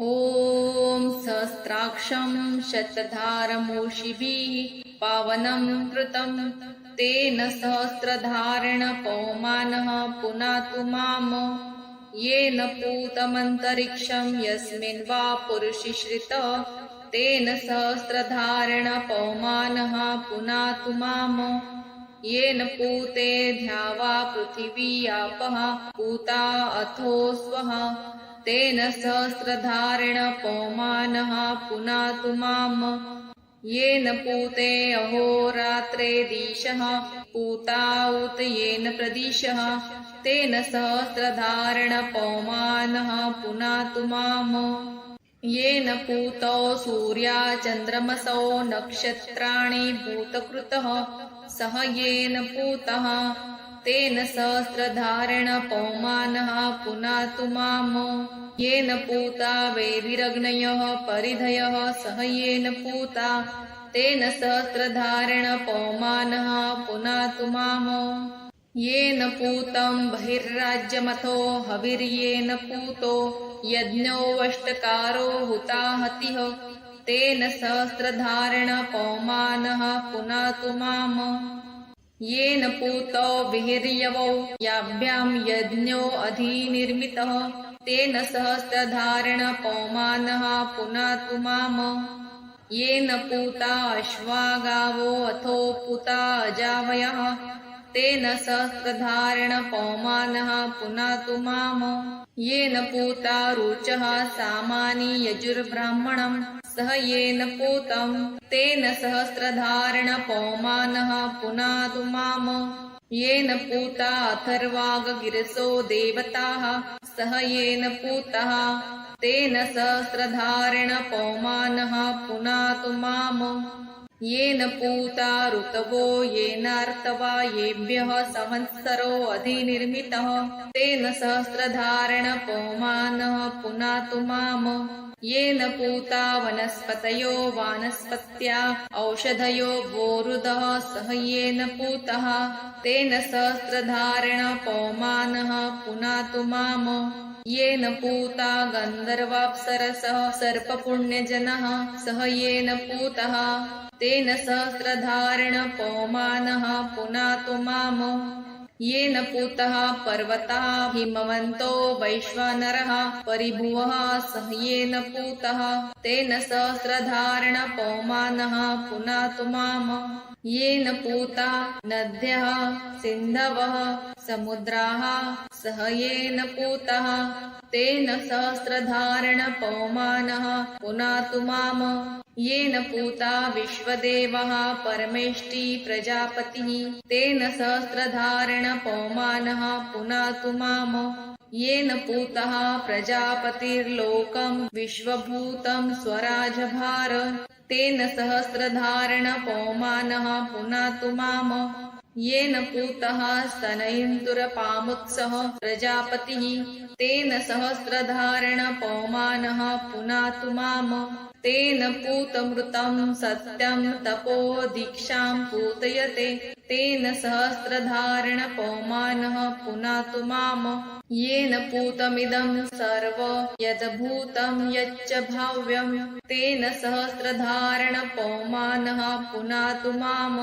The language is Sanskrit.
ॐ सहस्राक्षं शतधारमूषिभिः पावनं कृतं तेन सहस्रधारेण पवमानः पुनातु माम् येन पूतमन्तरिक्षं यस्मिन् वा पुरुषि श्रित तेन सहस्रधारेण पवमानः पुनातु माम् येन पूते ध्यावा पृथिवी आपः पूता अथो स्वः तेन सहस्रधारेण पवमानः पुनातु माम् येन पूते अहोरात्रे दिशः पूता उत येन प्रदिशः तेन सहस्रधारेण पवमानः पुनातु माम् येन पूतौ सूर्या चन्द्रमसौ नक्षत्राणि भूतकृतः सह येन पूतः तेन सहस्रधारेण पवमानः पुनातु माम् येन पूता वेदिरग्नयः परिधयः सह येन पूता तेन सहस्रधारेण पवमानः पुनातु माम् येन पूतं बहिर्राज्यमथो हविर्येन पूतो यज्ञो वष्टकारो हुताहतिः तेन सहस्रधारेण पवमानः पुनातु माम् येन पूतौ विहिर्यवौ याभ्यां यज्ञो अधिनिर्मितः तेन सहस्रधारेण पवमानः पुनातु माम् येन पूता अश्वा गावो अथो पूता अजावयः तेन सहस्रधारेण पवमानः पुनातु माम् येन पूता रुचः सामानि यजुर्ब्राह्मणं सह येन पूतं तेन सहस्रधारेण पवमानः पुनातु माम् येन पूता अथर्वागगिरसो देवताः सह येन पूतः तेन सहस्रधारेण पवमानः पुनातु माम् येन पूता ऋतवो येनार्तवा येभ्यः संवत्सरो अधिनिर्मितः तेन सहस्रधारेण पवमानः पुनातु माम् येन पूता वनस्पतयो वानस्पत्या औषधयो गोरुदः सह येन पूतः तेन सहस्रधारेण पवमानः पुनातु माम् येन पूता गन्धर्वाप्सरसः सर्पपुण्यजनः सह येन पूतः तेन सहस्रधारेण पवमानः पुनातु माम् येन पूतः पर्वतः हिमवन्तो वैश्वानरः परिभुवः सह येन पूतः तेन सहस्रधारेण पवमानः पुनातु माम् येन पूता नद्यः सिन्धवः समुद्राः सह येन पूतः तेन सहस्रधारेण पवमानः पुनातु माम् येन पूता विश्वदेवः परमेष्टि प्रजापतिः तेन सहस्रधारेण पवमानः पुनातु माम् येन पूतः प्रजापतिर्लोकं विश्वभूतं स्वराजभार तेन सहस्रधारेण पवमानः पुनातु माम् येन पूतः स्तनयिन्दुरपामुत्सः प्रजापतिः तेन सहस्रधारेण पवमानः पुनातु माम् तेन पूतमृतं सत्यं तपो दीक्षां पूतयते तेन सहस्रधारेण पवमानः पुनातु माम् येन पूतमिदं सर्व यद्भूतं यच्च भाव्यं तेन सहस्रधारेण पवमानः पुनातु माम्